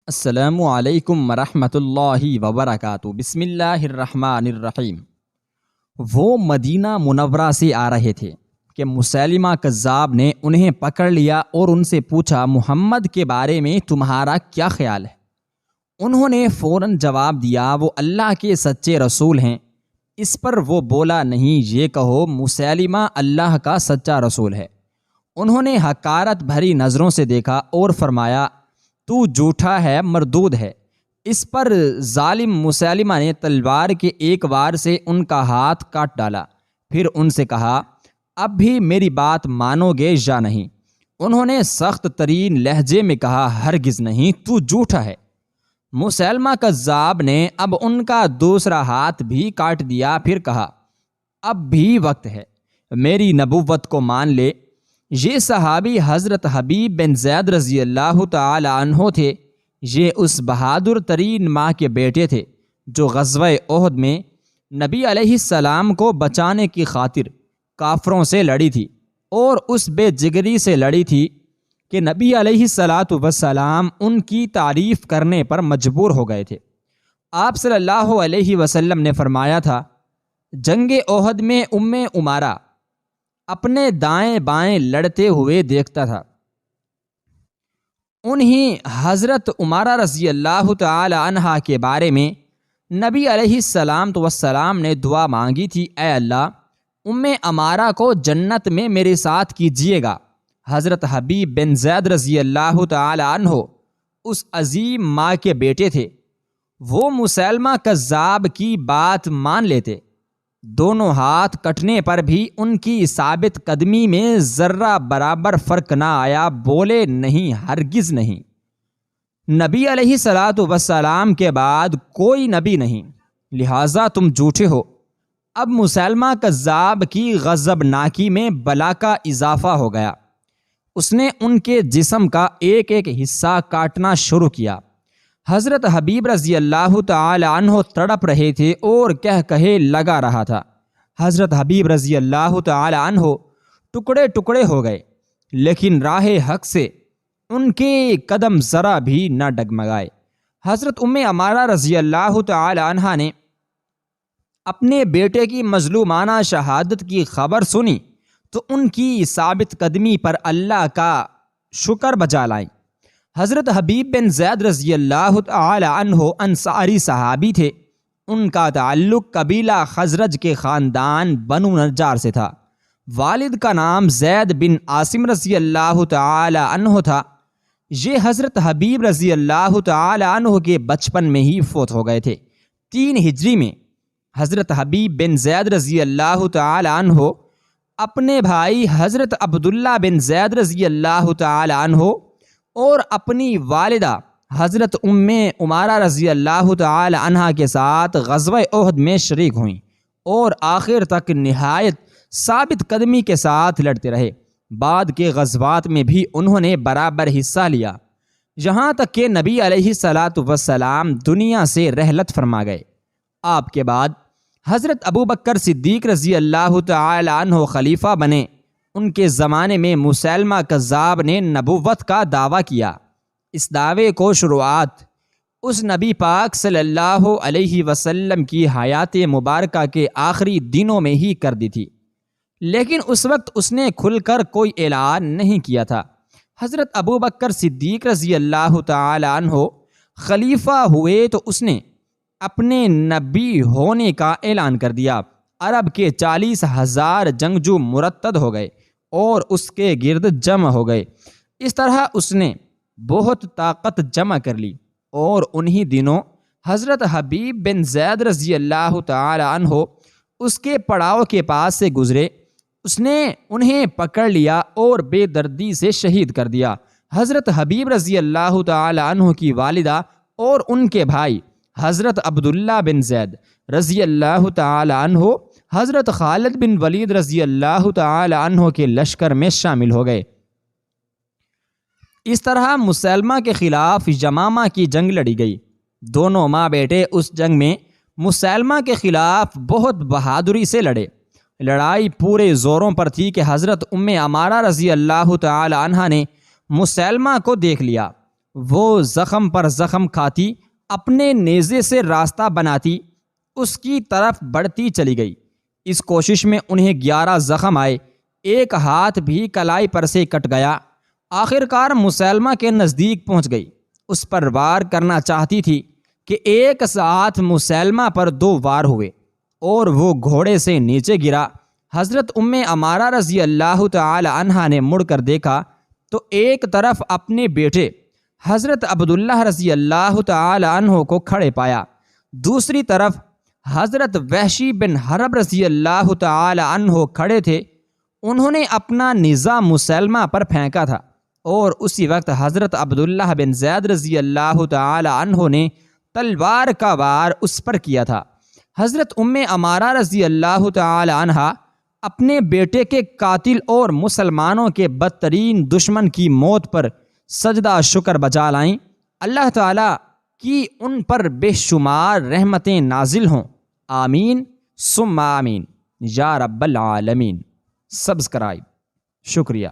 السلام علیکم ورحمۃ اللہ وبرکاتہ۔ بسم اللہ الرحمن الرحیم۔ وہ مدینہ منورہ سے آ رہے تھے کہ مسیلمہ کذاب نے انہیں پکڑ لیا اور ان سے پوچھا، محمد کے بارے میں تمہارا کیا خیال ہے؟ انہوں نے فوراً جواب دیا، وہ اللہ کے سچے رسول ہیں۔ اس پر وہ بولا، نہیں، یہ کہو مسیلمہ اللہ کا سچا رسول ہے۔ انہوں نے حقارت بھری نظروں سے دیکھا اور فرمایا، تو جھوٹا ہے، مردود ہے۔ اس پر ظالم مسیلمہ نے تلوار کے ایک وار سے ان کا ہاتھ کاٹ ڈالا۔ پھر ان سے کہا، اب بھی میری بات مانو گے یا نہیں؟ انہوں نے سخت ترین لہجے میں کہا، ہرگز نہیں، تو جھوٹا ہے۔ مسیلمہ کذاب نے اب ان کا دوسرا ہاتھ بھی کاٹ دیا۔ پھر کہا، اب بھی وقت ہے، میری نبوت کو مان لے۔ یہ صحابی حضرت حبیب بن زید رضی اللہ تعالی عنہ تھے۔ یہ اس بہادر ترین ماں کے بیٹے تھے جو غزوہ احد میں نبی علیہ السلام کو بچانے کی خاطر کافروں سے لڑی تھی، اور اس بے جگری سے لڑی تھی کہ نبی علیہ السلام ان کی تعریف کرنے پر مجبور ہو گئے تھے۔ آپ صلی اللہ علیہ وسلم نے فرمایا تھا، جنگ احد میں امارہ اپنے دائیں بائیں لڑتے ہوئے دیکھتا تھا۔ انہی حضرت امارہ رضی اللہ تعالی عنہ کے بارے میں نبی علیہ السلام نے دعا مانگی تھی، اے اللہ، امارہ کو جنت میں میرے ساتھ کیجیے گا۔ حضرت حبیب بن زید رضی اللہ تعالی عنہ اس عظیم ماں کے بیٹے تھے۔ وہ مسیلمہ کذاب کی بات مان لیتے۔ دونوں ہاتھ کٹنے پر بھی ان کی ثابت قدمی میں ذرہ برابر فرق نہ آیا۔ بولے، نہیں، ہرگز نہیں، نبی علیہ السلام کے بعد کوئی نبی نہیں، لہٰذا تم جھوٹے ہو۔ اب مسیلمہ کذاب کی غضبناکی میں بلا کا اضافہ ہو گیا۔ اس نے ان کے جسم کا ایک ایک حصہ کاٹنا شروع کیا۔ حضرت حبیب رضی اللہ تعالی عنہ تڑپ رہے تھے اور کہے لگا رہا تھا۔ حضرت حبیب رضی اللہ تعالی عنہ ٹکڑے ٹکڑے ہو گئے، لیکن راہ حق سے ان کے قدم ذرا بھی نہ ڈگمگائے۔ حضرت امارہ رضی اللہ تعالی عنہ نے اپنے بیٹے کی مظلومانہ شہادت کی خبر سنی تو ان کی ثابت قدمی پر اللہ کا شکر بجا لائیں۔ حضرت حبیب بن زید رضی اللہ تعالی عنہ انصاری صحابی تھے۔ ان کا تعلق قبیلہ خزرج کے خاندان بنو نجار سے تھا۔ والد کا نام زید بن عاصم رضی اللہ تعالی عنہ تھا۔ یہ حضرت حبیب رضی اللہ تعالی عنہ کے بچپن میں ہی فوت ہو گئے تھے۔ 3 ہجری میں حضرت حبیب بن زید رضی اللہ تعالی عنہ اپنے بھائی حضرت عبداللہ بن زید رضی اللہ تعالی عنہ اور اپنی والدہ حضرت امارہ رضی اللہ تعالی عنہ کے ساتھ غزوہ احد میں شریک ہوئیں اور آخر تک نہایت ثابت قدمی کے ساتھ لڑتے رہے۔ بعد کے غزوات میں بھی انہوں نے برابر حصہ لیا، یہاں تک کہ نبی علیہ السلام دنیا سے رحلت فرما گئے۔ آپ کے بعد حضرت ابوبکر صدیق رضی اللہ تعالی عنہ خلیفہ بنے۔ ان کے زمانے میں مسیلمہ کذاب نے نبوت کا دعویٰ کیا۔ اس دعوے کو شروعات اس نبی پاک صلی اللہ علیہ وسلم کی حیات مبارکہ کے آخری دنوں میں ہی کر دی تھی، لیکن اس وقت اس نے کھل کر کوئی اعلان نہیں کیا تھا۔ حضرت ابوبکر صدیق رضی اللہ تعالی عنہ خلیفہ ہوئے تو اس نے اپنے نبی ہونے کا اعلان کر دیا۔ عرب کے 40,000 جنگجو مرتد ہو گئے اور اس کے گرد جمع ہو گئے۔ اس طرح اس نے بہت طاقت جمع کر لی، اور انہی دنوں حضرت حبیب بن زید رضی اللہ تعالی عنہ اس کے پڑاؤ کے پاس سے گزرے۔ اس نے انہیں پکڑ لیا اور بے دردی سے شہید کر دیا۔ حضرت حبیب رضی اللہ تعالی عنہ کی والدہ اور ان کے بھائی حضرت عبداللہ بن زید رضی اللہ تعالی عنہ حضرت خالد بن ولید رضی اللہ تعالی عنہ کے لشکر میں شامل ہو گئے۔ اس طرح مسیلمہ کے خلاف یمامہ کی جنگ لڑی گئی۔ دونوں ماں بیٹے اس جنگ میں مسیلمہ کے خلاف بہت بہادری سے لڑے۔ لڑائی پورے زوروں پر تھی کہ حضرت امارہ رضی اللہ تعالی عنہ نے مسیلمہ کو دیکھ لیا۔ وہ زخم پر زخم کھاتی، اپنے نیزے سے راستہ بناتی اس کی طرف بڑھتی چلی گئی۔ اس کوشش میں انہیں 11 زخم آئے، ایک ہاتھ بھی کلائی پر سے کٹ گیا۔ آخر کار مسیلمہ کے نزدیک پہنچ گئی، اس پر وار کرنا چاہتی تھی کہ ایک ساتھ مسیلمہ پر 2 وار ہوئے اور وہ گھوڑے سے نیچے گرا۔ حضرت ام عمارہ رضی اللہ تعالی عنہا نے مڑ کر دیکھا تو ایک طرف اپنے بیٹے حضرت عبداللہ رضی اللہ تعالی عنہ کو کھڑے پایا، دوسری طرف حضرت وحشی بن حرب رضی اللہ تعالی عنہ کھڑے تھے۔ انہوں نے اپنا نیزہ مسیلمہ پر پھینکا تھا اور اسی وقت حضرت عبداللہ بن زید رضی اللہ تعالی عنہ نے تلوار کا وار اس پر کیا تھا۔ حضرت ام عمارہ رضی اللہ تعالی عنہا اپنے بیٹے کے قاتل اور مسلمانوں کے بدترین دشمن کی موت پر سجدہ شکر بجا لائیں۔ اللہ تعالیٰ کی ان پر بے شمار رحمتیں نازل ہوں، آمین ثم آمین یا رب العالمین۔ سبسکرائب، شکریہ۔